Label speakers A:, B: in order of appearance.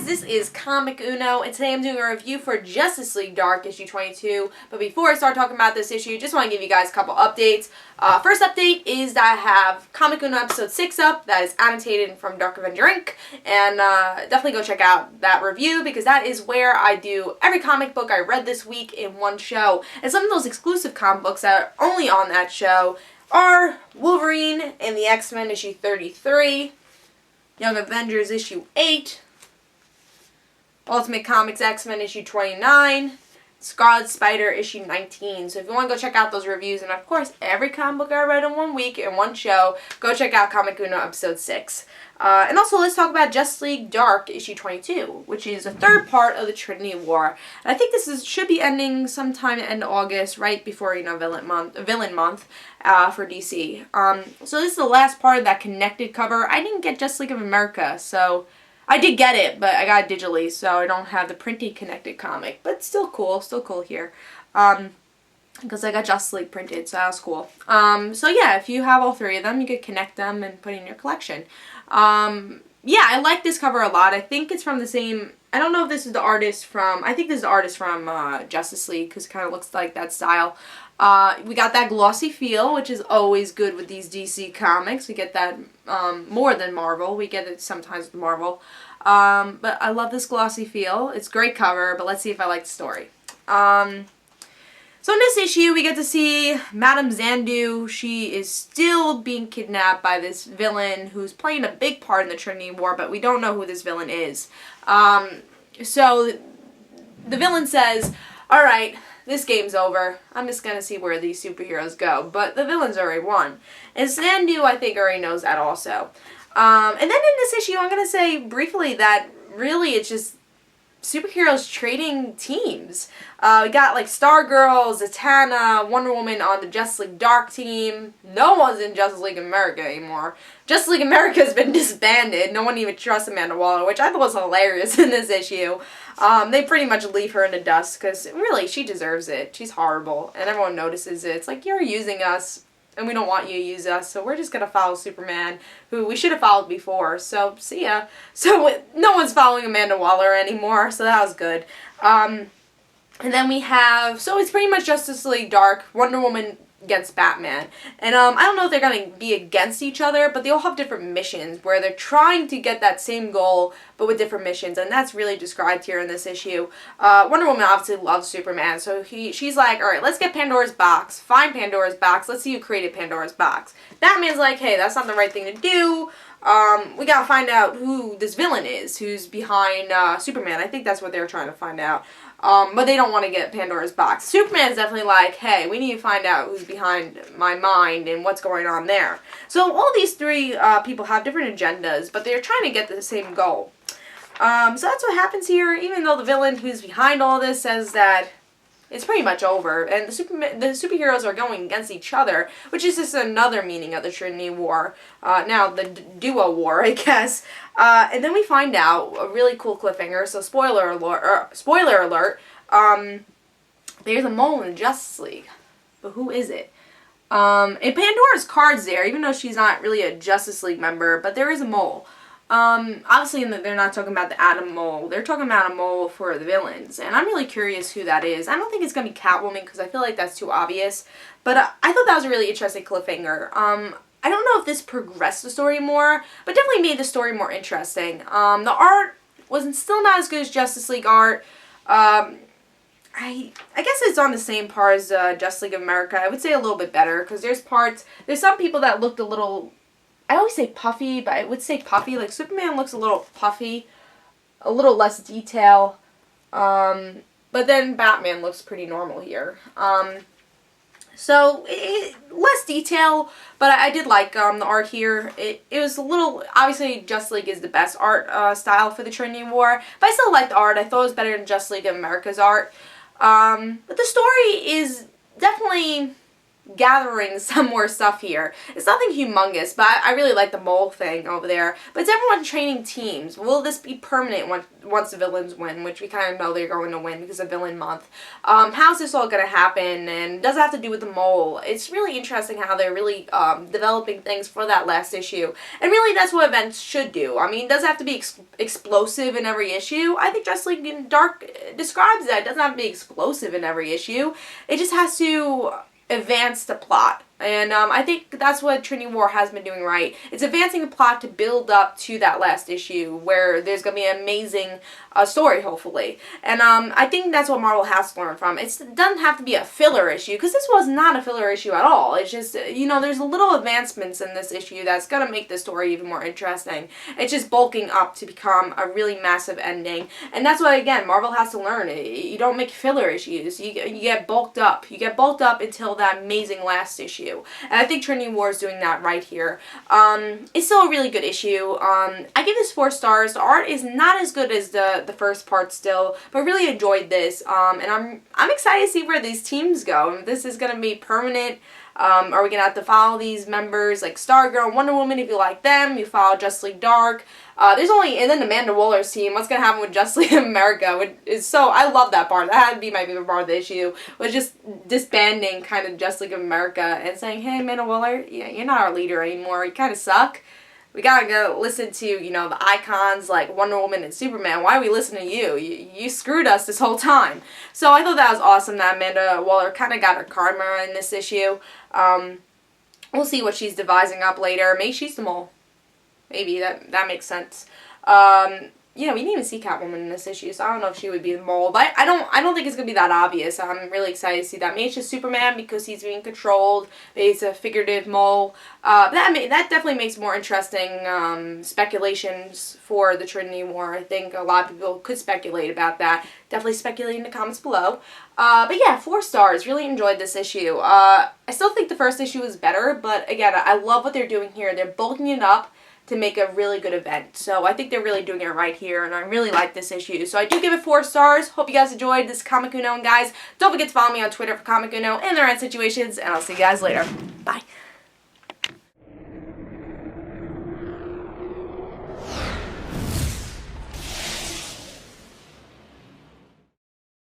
A: this is Comic Uno, and today I'm doing a review for Justice League Dark issue 22. But before I start talking about this issue, just want to give you guys a couple updates. First update is that I have Comic Uno episode 6 up, that is annotated from DarkAvengerINC, and definitely go check out that review because that is where I do every comic book I read this week in one show. And some of those exclusive comic books that are only on that show are Wolverine and the X-Men issue 33, Young Avengers issue 8, Ultimate Comics X-Men issue 29, Scarlet Spider issue 19. So if you want to go check out those reviews, and of course every comic book I read in one week in one show, go check out Comic Uno episode 6. And also let's talk about Justice League Dark issue 22, which is the third part of the Trinity War. And I think this should be ending sometime in August, right before, villain month for DC. So this is the last part of that connected cover. I didn't get Justice League of America, so I did get it, but I got it digitally, so I don't have the printed connected comic. But still cool here. Because I got Justice League printed, so that was cool. So yeah, if you have all three of them, you could connect them and put in your collection. Yeah, I like this cover a lot. I think it's from the same, I don't know if this is the artist from, I think this is the artist from Justice League, because it kind of looks like that style. We got that glossy feel, which is always good with these DC comics. We get that more than Marvel. We get it sometimes with Marvel. But I love this glossy feel. It's a great cover, but let's see if I like the story. So in this issue, we get to see Madame Xandu. She is still being kidnapped by this villain who's playing a big part in the Trinity War, but we don't know who this villain is. So the villain says, alright, this game's over. I'm just gonna see where these superheroes go. But the villain's already won. And Xandu, I think, already knows that also. And then in this issue, I'm gonna say briefly that really it's just superheroes trading teams. We got like Stargirl, Zatanna, Wonder Woman on the Justice League Dark team. No one's in Justice League America anymore. Justice League America has been disbanded. No one even trusts Amanda Waller, which I thought was hilarious in this issue. They pretty much leave her in the dust because really she deserves it. She's horrible and everyone notices it. It's like, you're using us and we don't want you to use us, so we're just going to follow Superman, who we should have followed before, so see ya. So no one's following Amanda Waller anymore, so that was good. And then we have, so it's pretty much Justice League Dark, Wonder Woman against Batman. And I don't know if they're going to be against each other, but they all have different missions where they're trying to get that same goal, but with different missions, and that's really described here in this issue. Wonder Woman obviously loves Superman, so she's like, alright, let's get Pandora's box, find Pandora's box, let's see who created Pandora's box. Batman's like, hey, that's not the right thing to do. We gotta find out who this villain is, who's behind Superman. I think that's what they were trying to find out. But they don't want to get Pandora's box. Superman's definitely like, hey, we need to find out who's behind my mind and what's going on there. So all these three people have different agendas, but they're trying to get the same goal. So that's what happens here, even though the villain who's behind all this says that it's pretty much over, and the superheroes are going against each other, which is just another meaning of the Trinity War. Now, the Duo War, I guess. And then we find out a really cool cliffhanger, so spoiler alert, there's a mole in Justice League. But who is it? And Pandora's card's there, even though she's not really a Justice League member, but there is a mole. Obviously they're not talking about the Atom Mole. They're talking about a mole for the villains. And I'm really curious who that is. I don't think it's going to be Catwoman because I feel like that's too obvious. But I thought that was a really interesting cliffhanger. I don't know if this progressed the story more, but definitely made the story more interesting. The art wasn't still not as good as Justice League art. I guess it's on the same par as Justice League of America. I would say a little bit better because there's some people that looked a little, I always say puffy, but I would say puffy. Like, Superman looks a little puffy, a little less detail, but then Batman looks pretty normal here. So, less detail, but I did like the art here. It was a little, obviously Justice League is the best art style for the Trinity War, but I still liked the art. I thought it was better than Justice League of America's art. But the story is definitely gathering some more stuff here. It's nothing humongous, but I really like the mole thing over there. But it's everyone training teams. Will this be permanent once the villains win, which we kind of know they're going to win because of Villain Month? How's this all going to happen, and does it have to do with the mole? It's really interesting how they're really developing things for that last issue. And really, that's what events should do. I mean, does it have to be explosive in every issue? I think Justice League in Dark describes that. It doesn't have to be explosive in every issue. It just has to advance the plot. And I think that's what Trinity War has been doing right. It's advancing the plot to build up to that last issue where there's going to be an amazing story, hopefully. And I think that's what Marvel has to learn from. It doesn't have to be a filler issue, because this was not a filler issue at all. It's just, you know, there's little advancements in this issue that's going to make the story even more interesting. It's just bulking up to become a really massive ending. And that's what, again, Marvel has to learn. You don't make filler issues. You get bulked up. You get bulked up until that amazing last issue. And I think Trinity War is doing that right here. It's still a really good issue. I give this 4 stars. The art is not as good as the first part still, but really enjoyed this. And I'm excited to see where these teams go. If this is going to be permanent. Are we going to have to follow these members like Stargirl and Wonder Woman if you like them? You follow Justice League Dark. And then Amanda Waller's team. What's going to happen with Justice League America? I love that part. That had to be my favorite part of the issue. Was just disbanding kind of Justice League of America and saying, hey, Amanda Waller, yeah, you're not our leader anymore. You kind of suck. We gotta go listen to, you know, the icons like Wonder Woman and Superman. Why are we listening to you? You screwed us this whole time. So I thought that was awesome that Amanda Waller kind of got her karma in this issue. We'll see what she's devising up later. Maybe she's the mole. Maybe that makes sense. You know, we didn't even see Catwoman in this issue, so I don't know if she would be the mole. But I don't think it's gonna be that obvious. I'm really excited to see that. Maybe it's just Superman because he's being controlled. Maybe it's a figurative mole. That definitely makes more interesting speculations for the Trinity War. I think a lot of people could speculate about that. Definitely speculate in the comments below. But yeah, 4 stars. Really enjoyed this issue. I still think the first issue was better, but again, I love what they're doing here. They're bulking it up to make a really good event. So I think they're really doing it right here, and I really like this issue. So I do give it 4 stars. Hope you guys enjoyed this Comic Uno, and guys, don't forget to follow me on Twitter for Comic Uno and their end situations, and I'll see you guys later. Bye.